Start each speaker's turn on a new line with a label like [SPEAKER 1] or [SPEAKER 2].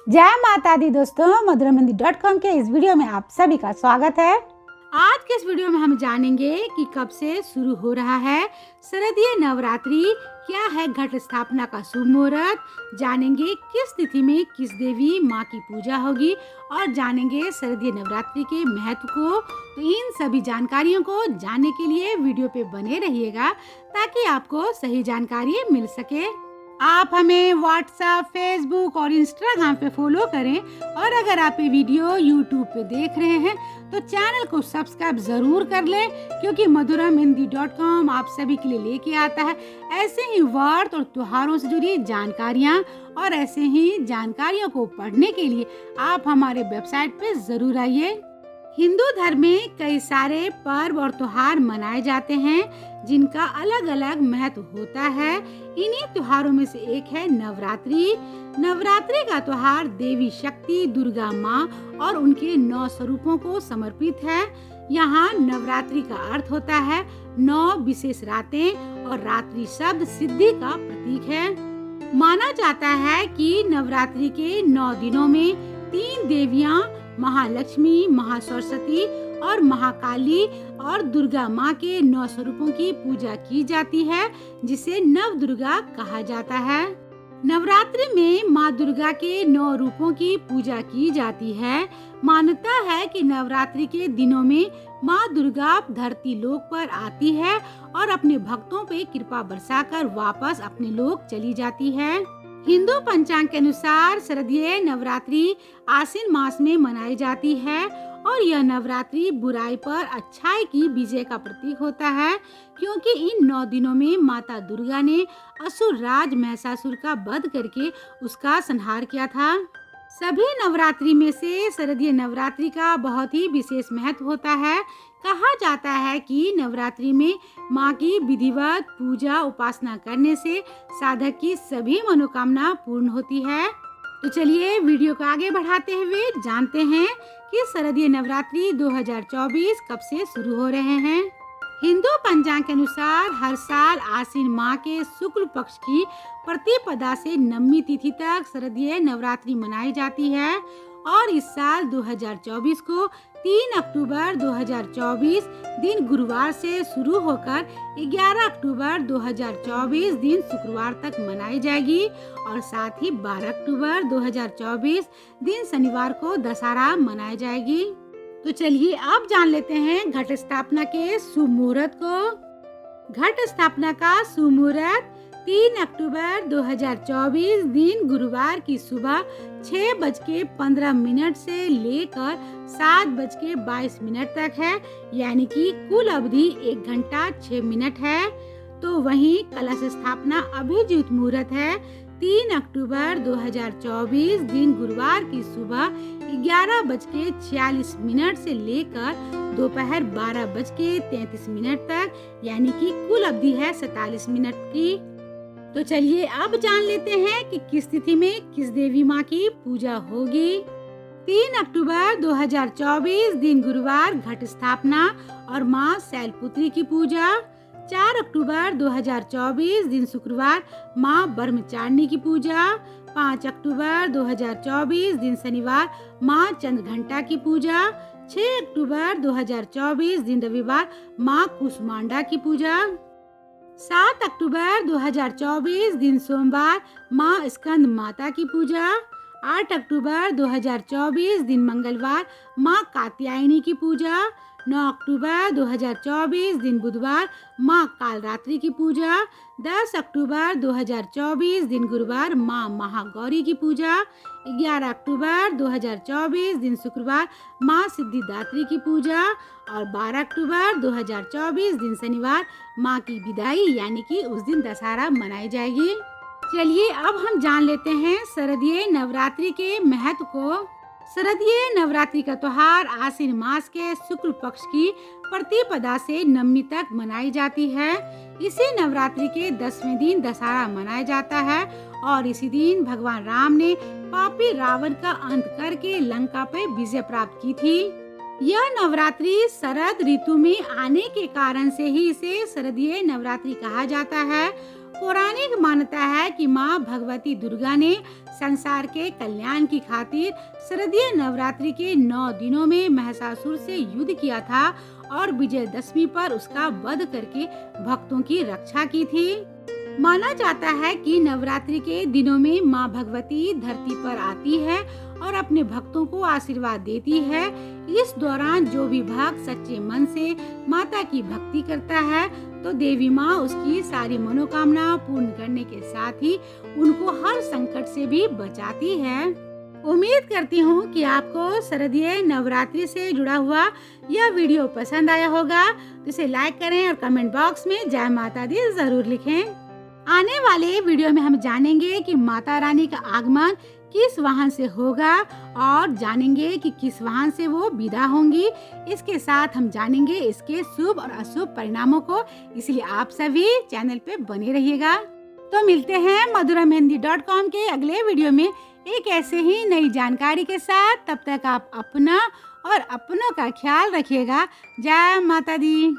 [SPEAKER 1] जय माता दी दोस्तों, मधुरामंदिर.com के इस वीडियो में आप सभी का स्वागत है। आज के इस वीडियो में हम जानेंगे कि कब से शुरू हो रहा है शारदीय नवरात्रि, क्या है घट स्थापना का शुभ मुहूर्त, जानेंगे किस तिथि में किस देवी माँ की पूजा होगी और जानेंगे शारदीय नवरात्रि के महत्व को। तो इन सभी जानकारियों को जानने के लिए वीडियो पे बने रहिएगा ताकि आपको सही जानकारी मिल सके। आप हमें व्हाट्सएप, फेसबुक और इंस्टाग्राम पे फॉलो करें और अगर आप ये वीडियो यूट्यूब पे देख रहे हैं तो चैनल को सब्सक्राइब जरूर कर लें, क्योंकि मधुरामंदिर.com आप सभी के लिए लेके आता है ऐसे ही व्रत और त्योहारों से जुड़ी जानकारियाँ। और ऐसे ही जानकारियों को पढ़ने के लिए आप हमारे वेबसाइट पे जरूर आइए। हिंदू धर्म में कई सारे पर्व और त्योहार मनाए जाते हैं जिनका अलग अलग महत्व होता है। इन्हीं त्योहारों में से एक है नवरात्रि। नवरात्रि का त्योहार देवी शक्ति दुर्गा माँ और उनके 9 स्वरूपों को समर्पित है। यहाँ नवरात्रि का अर्थ होता है 9 विशेष रातें और रात्रि शब्द सिद्धि का प्रतीक है। माना जाता है कि नवरात्रि के 9 दिनों में 3 देवियाँ महालक्ष्मी, महासरस्वती और महाकाली और दुर्गा माँ के 9 स्वरूपों की पूजा की जाती है, जिसे नव दुर्गा कहा जाता है। नवरात्रि में माँ दुर्गा के 9 रूपों की पूजा की जाती है। मान्यता है कि नवरात्रि के दिनों में माँ दुर्गा धरती लोक पर आती है और अपने भक्तों पे कृपा बरसाकर वापस अपने लोक चली जाती है। हिंदू पंचांग के अनुसार शारदीय नवरात्रि आश्विन मास में मनाई जाती है और यह नवरात्रि बुराई पर अच्छाई की विजय का प्रतीक होता है, क्योंकि इन 9 दिनों में माता दुर्गा ने असुर राज महिषासुर का वध करके उसका संहार किया था। सभी नवरात्रि में से शारदीय नवरात्रि का बहुत ही विशेष महत्व होता है। कहा जाता है कि नवरात्रि में माँ की विधिवत पूजा उपासना करने से साधक की सभी मनोकामना पूर्ण होती है। तो चलिए वीडियो को आगे बढ़ाते हुए जानते हैं कि शारदीय नवरात्रि 2024 कब से शुरू हो रहे हैं। हिंदू पंचांग के अनुसार हर साल आश्विन माह के शुक्ल पक्ष की प्रतिपदा से नवमी तिथि तक शारदीय नवरात्रि मनाई जाती है और इस साल 2024 को 3 अक्टूबर 2024 दिन गुरुवार से शुरू होकर 11 अक्टूबर 2024 दिन शुक्रवार तक मनाई जाएगी और साथ ही 12 अक्टूबर 2024 दिन शनिवार को दशहरा मनाई जाएगी। तो चलिए अब जान लेते हैं घट स्थापना के शुभ मुहूर्त को। घट स्थापना का शुभ मुहूर्त 3 अक्टूबर 2024 दिन गुरुवार की सुबह 6:15 से लेकर 7:22 तक है, यानी कि कुल अवधि 1 घंटा 6 मिनट है। तो वहीं कलश स्थापना अभिजीत मुहूर्त है 3 अक्टूबर 2024 दिन गुरुवार की सुबह 11:46 से लेकर दोपहर 12:33 तक, यानी कि कुल अवधि है 47 मिनट की। तो चलिए अब जान लेते हैं कि किस तिथि में किस देवी माँ की पूजा होगी। 3 अक्टूबर 2024 दिन गुरुवार घट स्थापना और माँ शैलपुत्री की पूजा। 4 अक्टूबर 2024 दिन शुक्रवार माँ ब्रह्मचारिणी की पूजा। 5 अक्टूबर 2024 दिन शनिवार माँ चंद्रघंटा की पूजा। 6 अक्टूबर 2024 दिन रविवार माँ कुष्मांडा की पूजा। 7 अक्टूबर 2024 दिन सोमवार माँ स्कंद माता की पूजा। 8 अक्टूबर 2024 दिन मंगलवार माँ कात्यायनी की पूजा। 9 अक्टूबर 2024 दिन बुधवार माँ कालरात्रि की पूजा। 10 अक्टूबर 2024 दिन गुरुवार माँ महागौरी की पूजा। 11 अक्टूबर 2024 दिन शुक्रवार माँ सिद्धिदात्री की पूजा और 12 अक्टूबर 2024 दिन शनिवार माँ की विदाई, यानी कि उस दिन दशहरा मनाई जाएगी। चलिए अब हम जान लेते हैं शारदीय नवरात्रि के महत्व को। शारदीय नवरात्रि का त्योहार आश्विन मास के शुक्ल पक्ष की प्रतिपदा से नवमी तक मनाई जाती है। इसी नवरात्रि के 10वें दिन दशहरा मनाया जाता है और इसी दिन भगवान राम ने पापी रावण का अंत करके लंका पर विजय प्राप्त की थी। यह नवरात्रि शरद ऋतु में आने के कारण से ही इसे शारदीय नवरात्रि कहा जाता है पौराणिक मान्यता है कि माँ भगवती दुर्गा ने संसार के कल्याण की खातिर शारदीय नवरात्रि के 9 दिनों में महिषासुर से युद्ध किया था और विजयदशमी पर उसका वध करके भक्तों की रक्षा की थी। माना जाता है कि नवरात्रि के दिनों में माँ भगवती धरती पर आती है और अपने भक्तों को आशीर्वाद देती है। इस दौरान जो भी भक्त सच्चे मन से माता की भक्ति करता है तो देवी माँ उसकी सारी मनोकामना पूर्ण करने के साथ ही उनको हर संकट से भी बचाती है। उम्मीद करती हूँ कि आपको शारदीय नवरात्रि से जुड़ा हुआ यह वीडियो पसंद आया होगा, तो इसे लाइक करें और कमेंट बॉक्स में जय माता दी जरूर लिखें। आने वाले वीडियो में हम जानेंगे कि माता रानी का आगमन किस वाहन से होगा और जानेंगे कि किस वाहन से वो विदा होंगी। इसके साथ हम जानेंगे इसके शुभ और अशुभ परिणामों को, इसलिए आप सभी चैनल पे बने रहिएगा। तो मिलते हैं madhuramehendi.com के अगले वीडियो में एक ऐसे ही नई जानकारी के साथ। तब तक आप अपना और अपनों का ख्याल रखिएगा। जय माता दी।